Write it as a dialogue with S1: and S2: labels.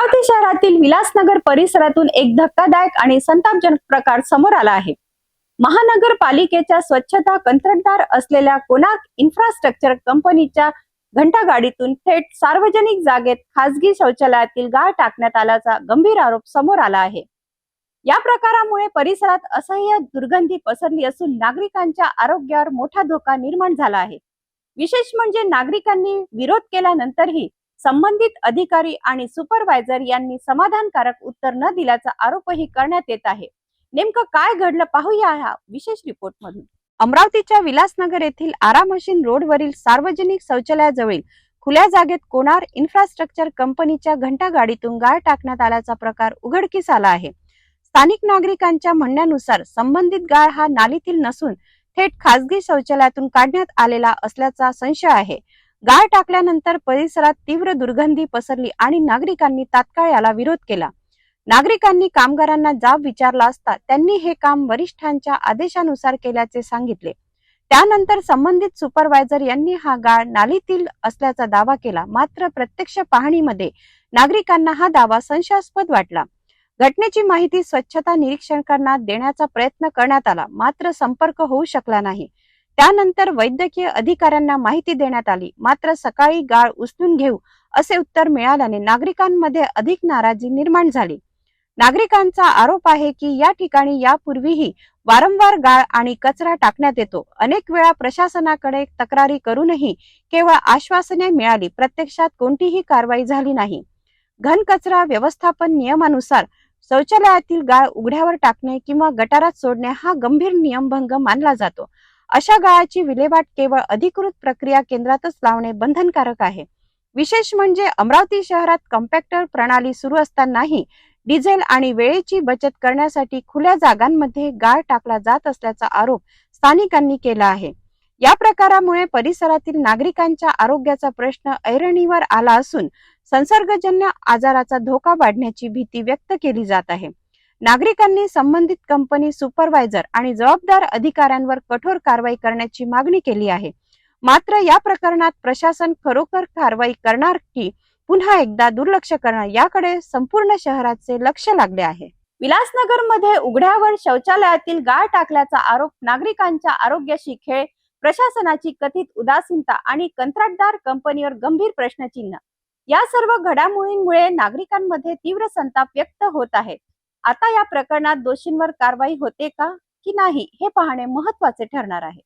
S1: अमरावती शहरातील विलासनगर परिसरातून एक धक्कादायक आणि संतापजनक प्रकार समोर आला आहे। महानगरपालिकेच्या स्वच्छता कंत्राटदार असलेल्या कोणार्क इन्फ्रास्ट्रक्चर कंपनीच्या घंटागाडीतून थेट सार्वजनिक जागेत खासगी शौचालयातील गाळ टाकण्यात आल्याचा गंभीर आरोप समोर आला आहे। या प्रकारामुळे परिसरात असह्य दुर्गंधी पसरली असून नागरिकांच्या आरोग्यावर मोठा धोका निर्माण झाला आहे। विशेष म्हणजे नागरिकांनी विरोध केल्यानंतरही संबंधित अधिकारी आणि सुपरवायझर यांनी समाधानकारक उत्तर न दिल्याचा आरोपही करण्यात येत आहे। नेमकं काय घडलं पाहूया ह्या विशेष रिपोर्ट मधून। अमरावतीच्या विलासनगर येथील आरा मशीन रोडवरील सार्वजनिक शौचालयाजवळील खुल्या जागेत कोणार्क इन्फ्रास्ट्रक्चर कंपनीच्या घंटागाडीतून गाळ टाकण्यात आल्याचा प्रकार उघडकीस आला आहे। स्थानिक नागरिकांच्या म्हणण्यानुसार संबंधित गाळ हा नालीतील नसून थेट खासगी शौचालयातून काढण्यात आलेला असल्याचा संशय आहे। गाळ टाकल्यानंतर परिसरात तीव्र दुर्गंधी पसरली आणि नागरिकांनी तात्काळ याला विरोध केला। नागरिकांनी कामगारांना जाब विचारला असता त्यांनी हे काम वरिष्ठांच्या आदेशानुसार केल्याचे सांगितले। त्यानंतर संबंधित सुपरवायझर यांनी हा गाळ नालीतील असल्याचा दावा केला, मात्र प्रत्यक्ष पाहणीमध्ये नागरिकांना हा दावा संशयास्पद वाटला। घटनेची माहिती स्वच्छता निरीक्षकांना देण्याचा प्रयत्न करण्यात आला, मात्र संपर्क होऊ शकला नाही। त्यानंतर वैद्यकीय अधिकाऱ्यांना माहिती देण्यात आली, मात्र सकाळी गाळ उचलून घेऊ असे उत्तर मिळाल्याने नागरिकांमध्ये अधिक नाराजी निर्माण झाली। नागरिकांचा आरोप आहे की या ठिकाणी यापूर्वीही वारंवार गाळ आणि कचरा टाकण्यात येतो। अनेक वेळा प्रशासनाकडे तक्रारी करूनही केवळ आश्वासने मिळाली, प्रत्यक्षात कोणतीही कारवाई झाली नाही। घन कचरा व्यवस्थापन नियमानुसार शौचालयातील गाळ उघड्यावर टाकणे किंवा गटारात सोडणे हा गंभीर नियमभंग मानला जातो। अशा गाळाची विल्हेवाट केवळ अधिकृत प्रक्रिया केंद्रातच लावणे बंधनकारक आहे। विशेष म्हणजे अमरावती शहरात कॉम्पॅक्टर प्रणाली सुरू असतानाही डिझेल आणि वेळेची बचत करण्यासाठी खुल्या जागांमध्ये गाळ टाकला जात असल्याचा आरोप स्थानिकांनी केला आहे। या प्रकारामुळे परिसरातील नागरिकांच्या आरोग्याचा प्रश्न ऐरणीवर आला असून संसर्गजन्य आजाराचा धोका वाढण्याची भीती व्यक्त केली जात आहे। नागरिकांनी संबंधित कंपनी सुपरवायझर आणि जबाबदार अधिकाऱ्यांवर कठोर कारवाई करण्याची मागणी केली आहे। मात्र या प्रकरणात प्रशासन खरोखर कारवाई करणार की पुन्हा एकदा दुर्लक्ष करणार याकडे संपूर्ण शहराचे लक्ष लागले आहे। विलासनगर मध्ये उघड्यावर शौचालयातील गाळ टाकल्याचा आरोप, नागरिकांच्या आरोग्याशी खेळ, प्रशासनाची कथित उदासीनता आणि कंत्राटदार कंपनीवर गंभीर प्रश्नचिन्ह, या सर्व घडामोडींमुळे नागरिकांमध्ये तीव्र संताप व्यक्त होत आहे। आता या प्रकरणात दोषींवर कारवाई होते का की नाही हे पाहणे महत्त्वाचे ठरणार आहे।